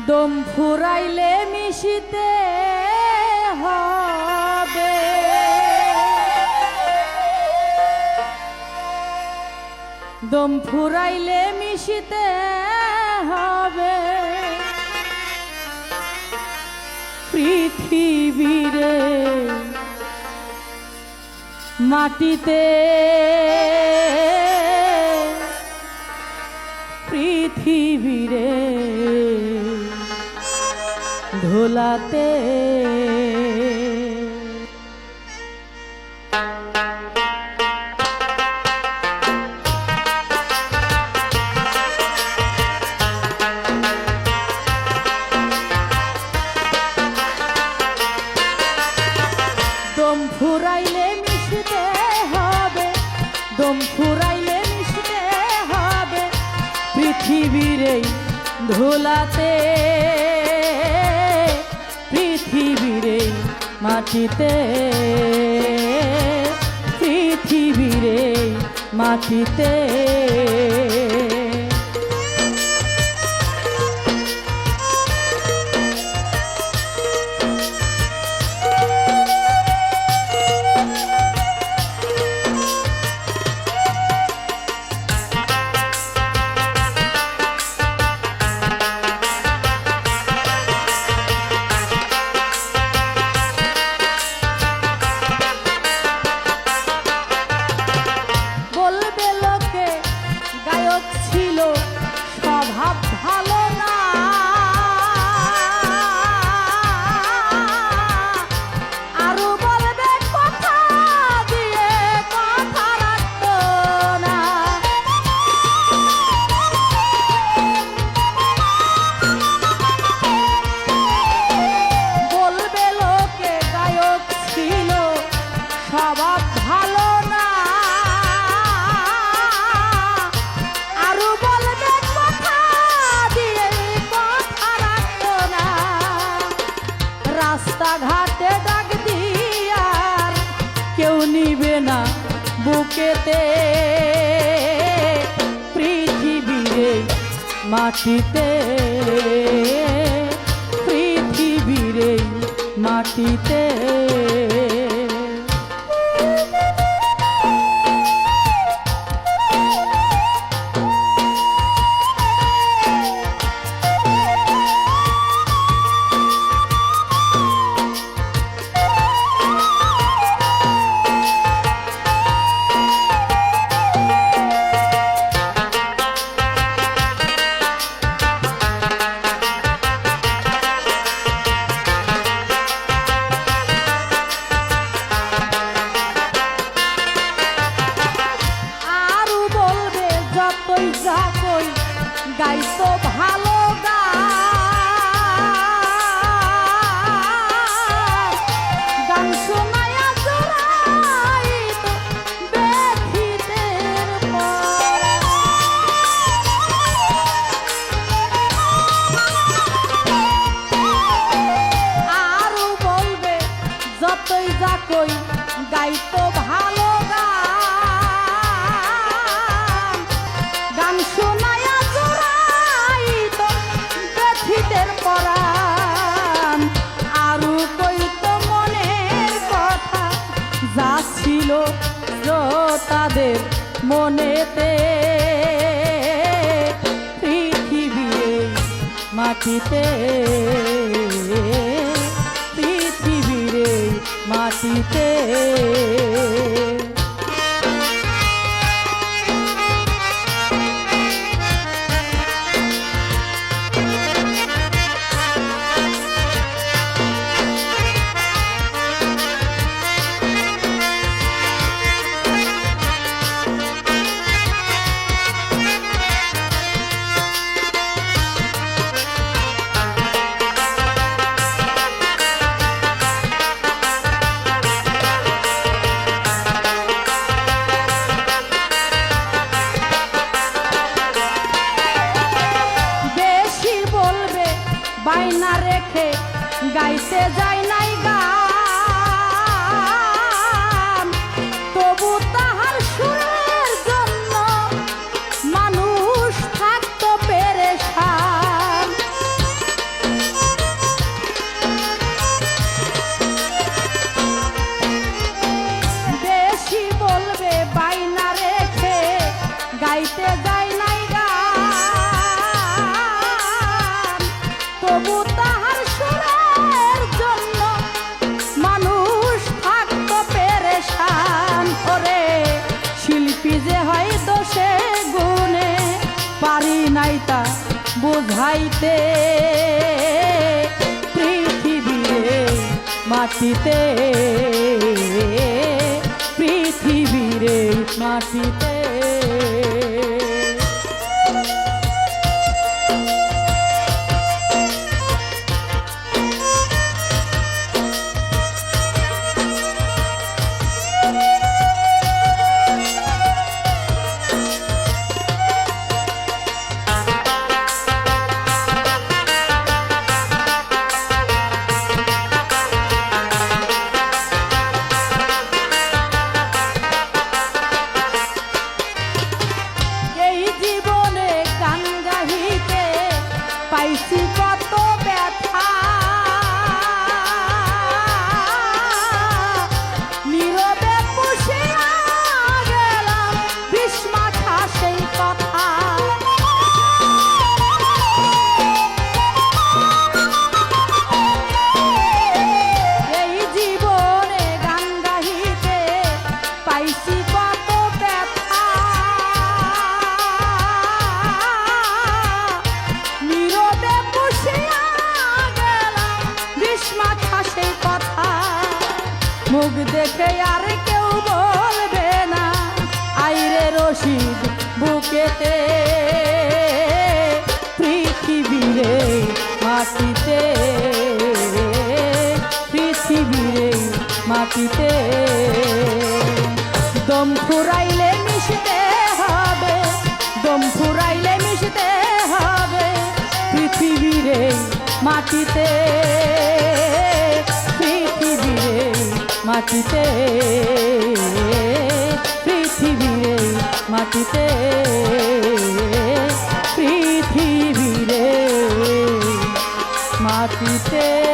দম ফুরাইলে মিশিতে হবে, দম ফুরাইলে মিশিতে হবে পৃথিবীরে মাটিতে, পৃথিবীরে ধুলাতে। দম ফুরাইলে মিশতে হবে, দম ফুরাইলে মিশতে হবে পৃথিবীর এই ধুলাতে, পৃথিবীর এই মাটিতে, পৃথিবীর এই মাটিতে। রাস্তাঘাটে ডাক দিয়ার কেউ নিবে না বুকেতে, পৃথিবীরে মাটিতে, পৃথিবীরে মাটিতে। গাইতো ভালো গান শোনায়া জোড়াইতো ব্যথিতের পরে, আরো বলবে যতই যা কই গাইতো ভালো গান শোনায়া পরাণ, আরো কইতো মনের কথা যা ছিল তাদের মনেতে, পৃথিবীর মাটিতে, পৃথিবীর মাটিতে। বাইনা রেখে গাইতে যায় নাই গান, তবু তাহার সুরের জন্য মানুষ থাকতো পেরেশান। নাইতা বুঝাইতে পৃথিবীরে মাটিতে পৃথিবীরে মাটিতে পাইছি কত ব্যথা নীরবে পুষিয়া গেলাম বিষ মাখা সেই কথা এই জীবনে গান গাহিতে পাইছি কত ব্যথা মুখ দেখে আর কেউ বলবে না আইরে রশিদ বুকেতে পৃথিবীরে মাটিতে পৃথিবীরে মাটিতে দম ফুরাইলে মিশতে হবে দম ফুরাইলে মিশতে হবে পৃথিবীরে মাটিতে মাটিতে পৃথিবীরে মাটিতে পৃথিবীরে মাটিতে